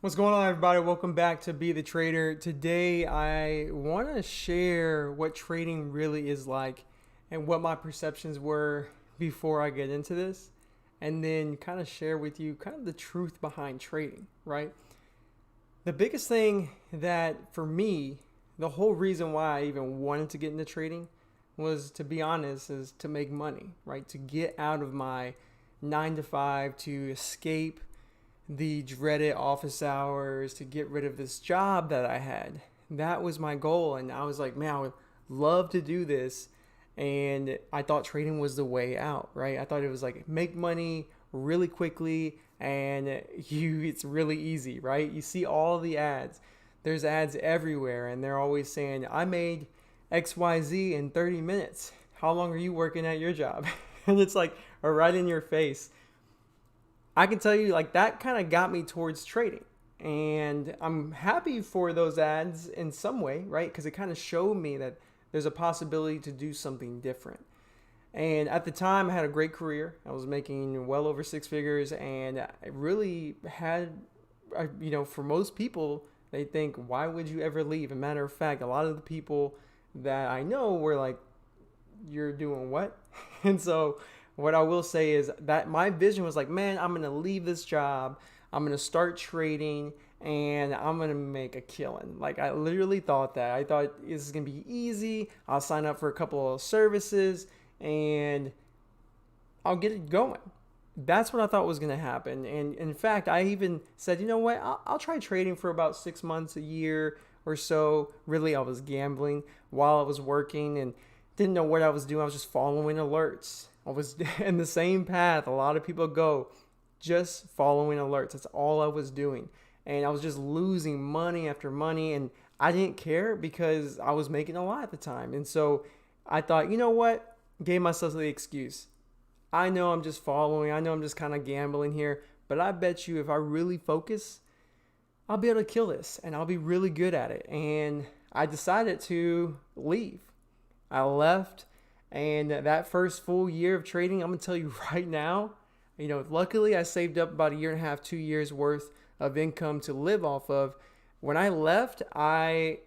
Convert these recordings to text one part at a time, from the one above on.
What's going on, everybody? Welcome back to Be the Trader. Today, I want to share what trading really is like and what my perceptions were before I get into this, and then kind of share with you kind of the truth behind trading, right? The biggest thing that for me, the whole reason why I even wanted to get into trading was, to be honest, is to make money, right? To get out of my 9 to 5, to escape the dreaded office hours, to get rid of this job that I had. That was my goal. And I was like, man, I would love to do this. And I thought trading was the way out, right? I thought it was like make money really quickly and it's really easy, right? You see all the ads. There's ads everywhere and they're always saying, I made XYZ in 30 minutes. How long are you working at your job? And it's like right in your face. I can tell you, like, that kind of got me towards trading. And I'm happy for those ads in some way, right? Because it kind of showed me that there's a possibility to do something different. And at the time, I had a great career. I was making well over 6 figures, and I really had, for most people, they think, why would you ever leave? As a matter of fact, a lot of the people that I know were like, you're doing what? And so what I will say is that my vision was like, man, I'm going to leave this job. I'm going to start trading and I'm going to make a killing. Like, I literally thought that. I thought this is going to be easy. I'll sign up for a couple of services and I'll get it going. That's what I thought was going to happen. And in fact, I even said, you know what? I'll try trading for about 6 months, a year or so. Really, I was gambling while I was working and didn't know what I was doing. I was just following alerts. I was in the same path a lot of people go, just following alerts. That's all I was doing. And I was just losing money after money. And I didn't care because I was making a lot at the time. And so I thought, you know what? Gave myself the excuse. I know I'm just following. I know I'm just kind of gambling here. But I bet you if I really focus, I'll be able to kill this. And I'll be really good at it. And I decided to leave. I left. And that first full year of trading, I'm going to tell you right now, luckily I saved up about 1.5 years, 2 years worth of income to live off of. When I left, I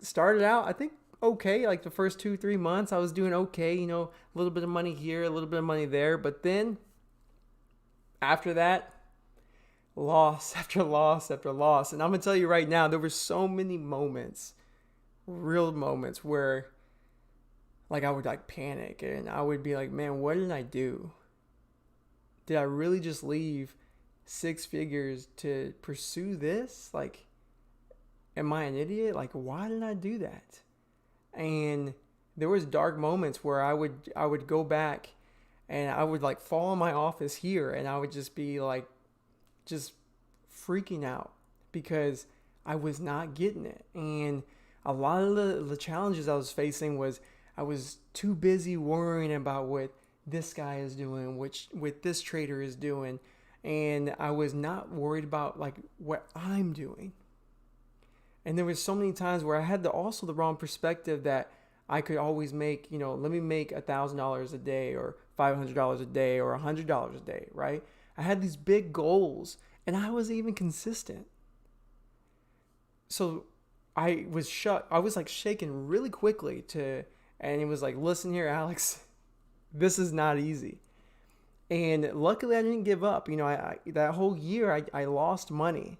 started out, I think, okay. Like the first 2-3 months, I was doing okay, a little bit of money here, a little bit of money there. But then after that, loss after loss after loss. And I'm going to tell you right now, there were so many moments, real moments where I would panic and I would be like, man, what did I do? Did I really just leave 6 figures to pursue this? Like, am I an idiot? Like, why did I do that? And there was dark moments where I would go back and I would fall in my office here and I would just be just freaking out because I was not getting it. And a lot of the challenges I was facing was I was too busy worrying about what this guy is doing, what this trader is doing, and I was not worried about what I'm doing. And there was so many times where I had also the wrong perspective that I could always make, let me make $1,000 a day or $500 a day or $100 a day, right? I had these big goals and I wasn't even consistent. So I was shaking really quickly and it was like, listen here, Alex, this is not easy. And luckily I didn't give up. That whole year I lost money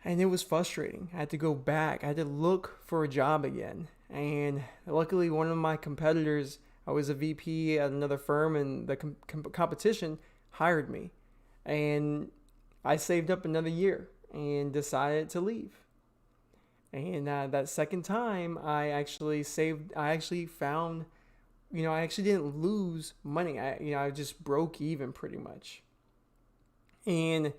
and it was frustrating. I had to go back. I had to look for a job again. And luckily one of my competitors, I was a VP at another firm and the competition hired me. And I saved up another year and decided to leave. And that second time, I actually found, I actually didn't lose money. I just broke even pretty much. And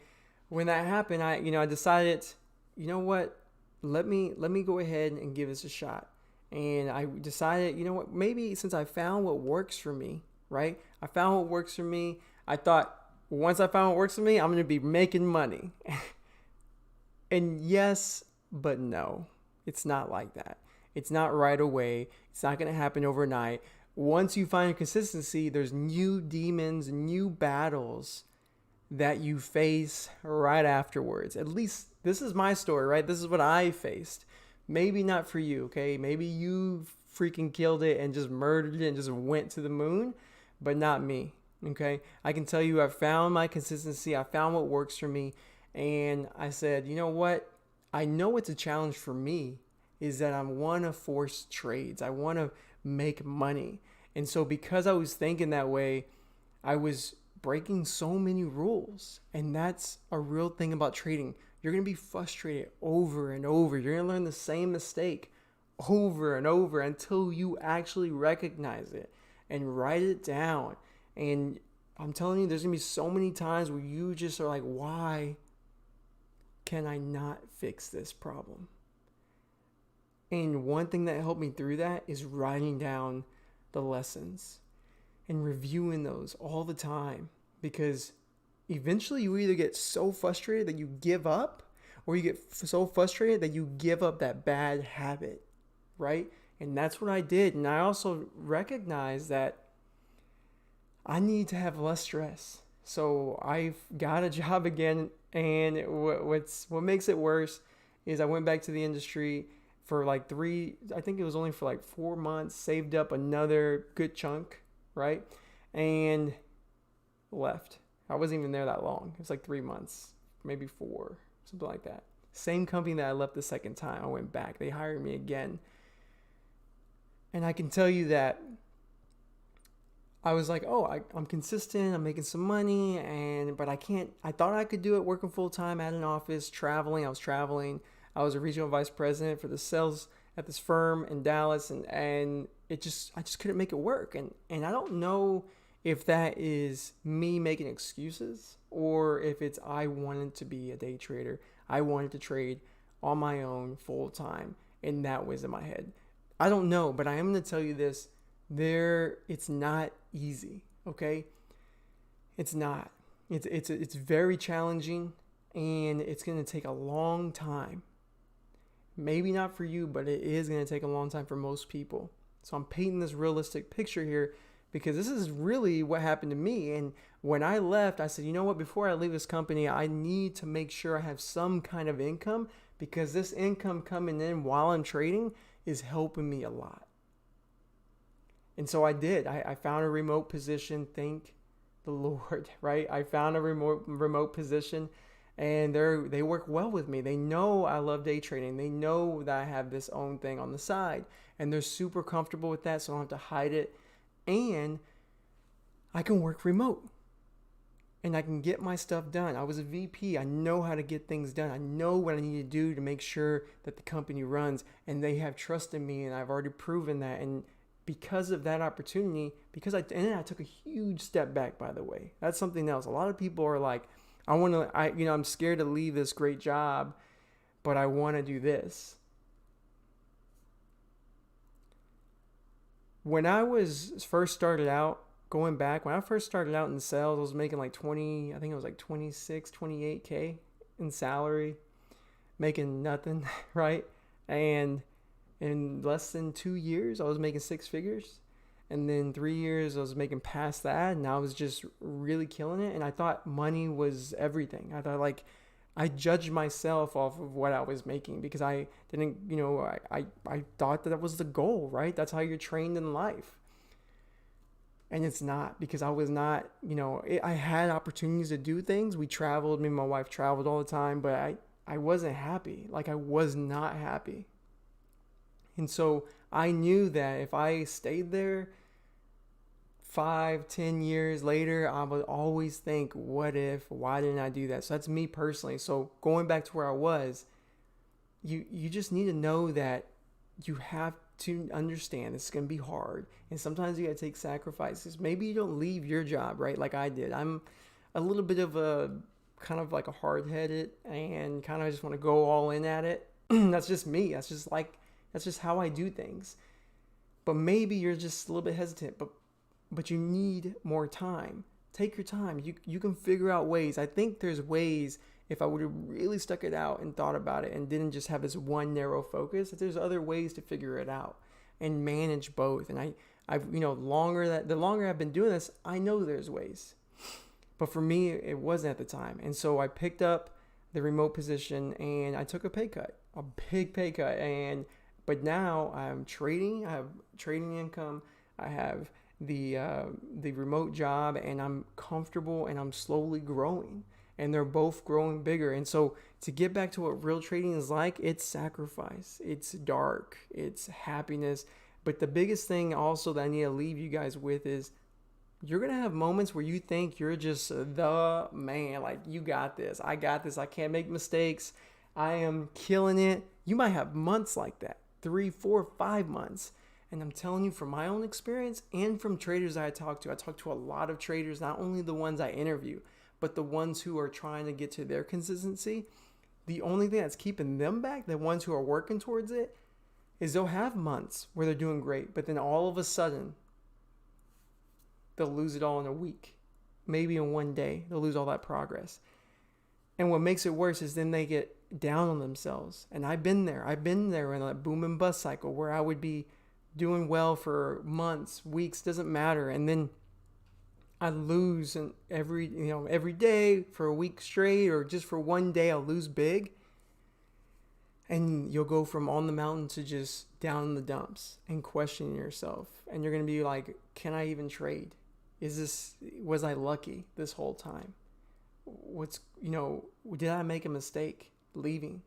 when that happened, I decided, you know what, let me go ahead and give this a shot. And I decided, you know what, maybe since I found what works for me, right? I found what works for me. I thought once I found what works for me, I'm going to be making money. And yes, but no, it's not like that. It's not right away. It's not going to happen overnight. Once you find consistency, there's new demons, new battles that you face right afterwards. At least this is my story, right? This is what I faced. Maybe not for you, okay? Maybe you freaking killed it and just murdered it and just went to the moon, but not me, okay? I can tell you I found my consistency. I found what works for me. And I said, you know what? I know it's a challenge for me is that I want to force trades. I want to make money. And so because I was thinking that way, I was breaking so many rules. And that's a real thing about trading. You're going to be frustrated over and over. You're going to learn the same mistake over and over until you actually recognize it and write it down. And I'm telling you, there's going to be so many times where you just are like, why can I not fix this problem? And one thing that helped me through that is writing down the lessons and reviewing those all the time, because eventually you either get so frustrated that you give up, or you get so frustrated that you give up that bad habit, right? And that's what I did. And I also recognized that I need to have less stress. So I got a job again, and what makes it worse is I went back to the industry for like I think it was only for like 4 months, saved up another good chunk, right? And left. I wasn't even there that long. It was like 3 months, maybe 4, something like that. Same company that I left the second time. I went back. They hired me again. And I can tell you that I was like, I'm consistent. I'm making some money, but I can't. I thought I could do it working full time at an office, traveling. I was traveling. I was a regional vice president for the sales at this firm in Dallas, and I just couldn't make it work. And I don't know if that is me making excuses or if it's I wanted to be a day trader. I wanted to trade on my own full time, and that was in my head. I don't know, but I am going to tell you this. It's not easy, okay? It's not. It's very challenging, and it's going to take a long time. Maybe not for you, but it is going to take a long time for most people. So I'm painting this realistic picture here because this is really what happened to me. And when I left, I said, you know what? Before I leave this company, I need to make sure I have some kind of income, because this income coming in while I'm trading is helping me a lot. And so I did. I found a remote position. Thank the Lord, right? I found a remote position, and they work well with me. They know I love day trading. They know that I have this own thing on the side, and they're super comfortable with that, so I don't have to hide it. And I can work remote, and I can get my stuff done. I was a VP. I know how to get things done. I know what I need to do to make sure that the company runs, and they have trust in me, and I've already proven that. And because of that opportunity, and then I took a huge step back, by the way. That's something else. A lot of people are like, I'm scared to leave this great job, but I want to do this. When I first started out in sales, I was making like 26, 28K in salary, making nothing, right? And in less than 2 years, I was making 6 figures. And then 3 years, I was making past that. And I was just really killing it. And I thought money was everything. I thought I judged myself off of what I was making, because I didn't, I thought that was the goal, right? That's how you're trained in life. And it's not, because I was not, I had opportunities to do things. We traveled, me and my wife traveled all the time, but I wasn't happy. I was not happy. And so I knew that if I stayed there 5-10 years later, I would always think, why didn't I do that? So that's me personally. So going back to where I was, you just need to know that you have to understand it's going to be hard. And sometimes you got to take sacrifices. Maybe you don't leave your job, right? Like I did. I'm a little bit of a kind of like a hard-headed and kind of just want to go all in at it. That's just me. That's just how I do things. But maybe you're just a little bit hesitant, but you need more time. Take your time. You can figure out ways. I think there's ways, if I would have really stuck it out and thought about it and didn't just have this one narrow focus, that there's other ways to figure it out and manage both. And the longer I've been doing this, I know there's ways. But for me, it wasn't at the time. And so I picked up the remote position and I took a pay cut, a big pay cut. But now I'm trading. I have trading income. I have the remote job, and I'm comfortable, and I'm slowly growing, and they're both growing bigger. And so to get back to what real trading is like, it's sacrifice, it's dark, it's happiness. But the biggest thing also that I need to leave you guys with is you're going to have moments where you think you're just the man, like you got this, I can't make mistakes, I am killing it. You might have months like that, 3, 4, 5 months. And I'm telling you from my own experience and from traders I talk to a lot of traders, not only the ones I interview, but the ones who are trying to get to their consistency. The only thing that's keeping them back, the ones who are working towards it, is they'll have months where they're doing great, but then all of a sudden, they'll lose it all in a week. Maybe in one day, they'll lose all that progress. And what makes it worse is then they get down on themselves. And I've been there in that boom and bust cycle where I would be doing well for months, weeks, doesn't matter. And then I lose every day for a week straight, or just for one day, I'll lose big. And you'll go from on the mountain to just down in the dumps and questioning yourself. And you're going to be like, can I even trade? Was I lucky this whole time? Did I make a mistake leaving?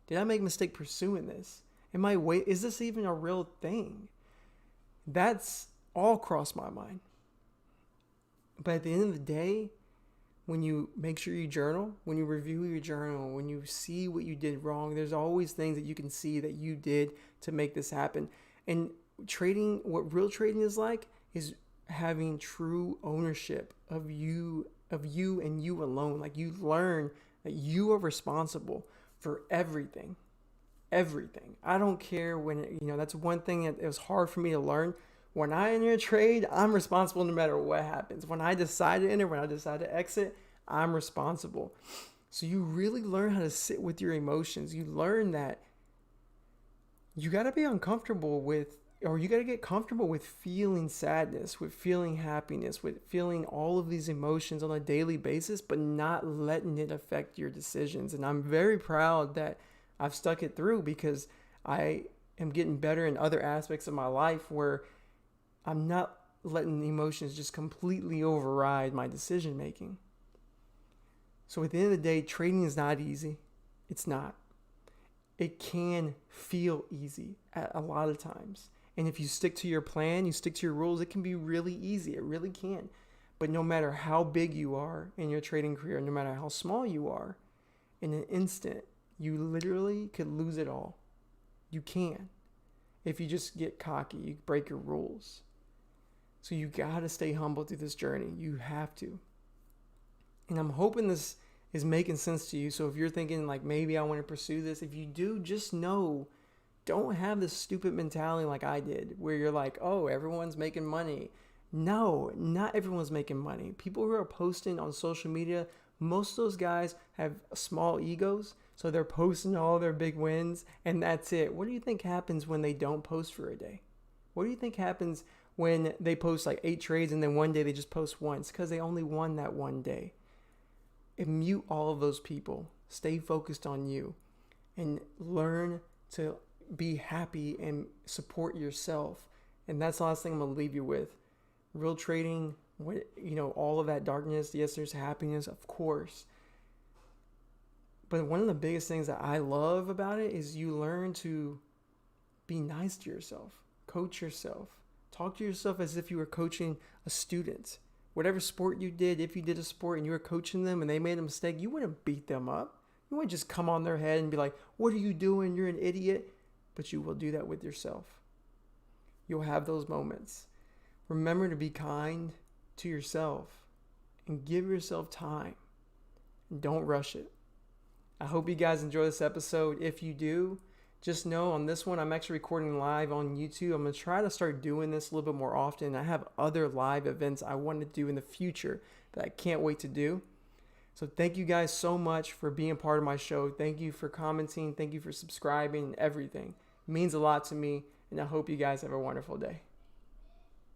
Did I make a mistake pursuing this? Is this even a real thing? That's all crossed my mind. But at the end of the day, when you make sure you journal, when you review your journal, when you see what you did wrong, there's always things that you can see that you did to make this happen. And trading, what real trading is like, is having true ownership of you and you alone. Like, you learn that you are responsible for everything. I don't care when, that's one thing that it was hard for me to learn. When I enter a trade, I'm responsible no matter what happens. When I decide to enter, when I decide to exit, I'm responsible. So you really learn how to sit with your emotions. You learn that you got to be uncomfortable with, or you got to get comfortable with feeling sadness, with feeling happiness, with feeling all of these emotions on a daily basis, but not letting it affect your decisions. And I'm very proud that I've stuck it through, because I am getting better in other aspects of my life where I'm not letting the emotions just completely override my decision making. So at the end of the day, trading is not easy. It's not. It can feel easy at a lot of times. And if you stick to your plan, you stick to your rules, it can be really easy. It really can. But no matter how big you are in your trading career, no matter how small you are, in an instant, you literally could lose it all. You can. If you just get cocky, you break your rules. So you got to stay humble through this journey. You have to. And I'm hoping this is making sense to you. So if you're thinking like, maybe I want to pursue this, if you do, just know, don't have this stupid mentality like I did, where you're like, oh, everyone's making money. No, not everyone's making money. People who are posting on social media, most of those guys have small egos. So they're posting all their big wins, and that's it. What do you think happens when they don't post for a day? What do you think happens when they post like 8 trades and then one day they just post once? Because they only won that one day. And mute all of those people. Stay focused on you and learn to be happy and support yourself. And that's the last thing I'm going to leave you with. Real trading, all of that darkness. Yes, there's happiness, of course. But one of the biggest things that I love about it is you learn to be nice to yourself, coach yourself, talk to yourself as if you were coaching a student. Whatever sport you did, if you did a sport and you were coaching them and they made a mistake, you wouldn't beat them up. You wouldn't just come on their head and be like, what are you doing? You're an idiot. But you will do that with yourself. You'll have those moments. Remember to be kind to yourself and give yourself time. And don't rush it. I hope you guys enjoy this episode. If you do, just know on this one, I'm actually recording live on YouTube. I'm going to try to start doing this a little bit more often. I have other live events I want to do in the future that I can't wait to do. So thank you guys so much for being part of my show. Thank you for commenting. Thank you for subscribing and everything. It means a lot to me, and I hope you guys have a wonderful day.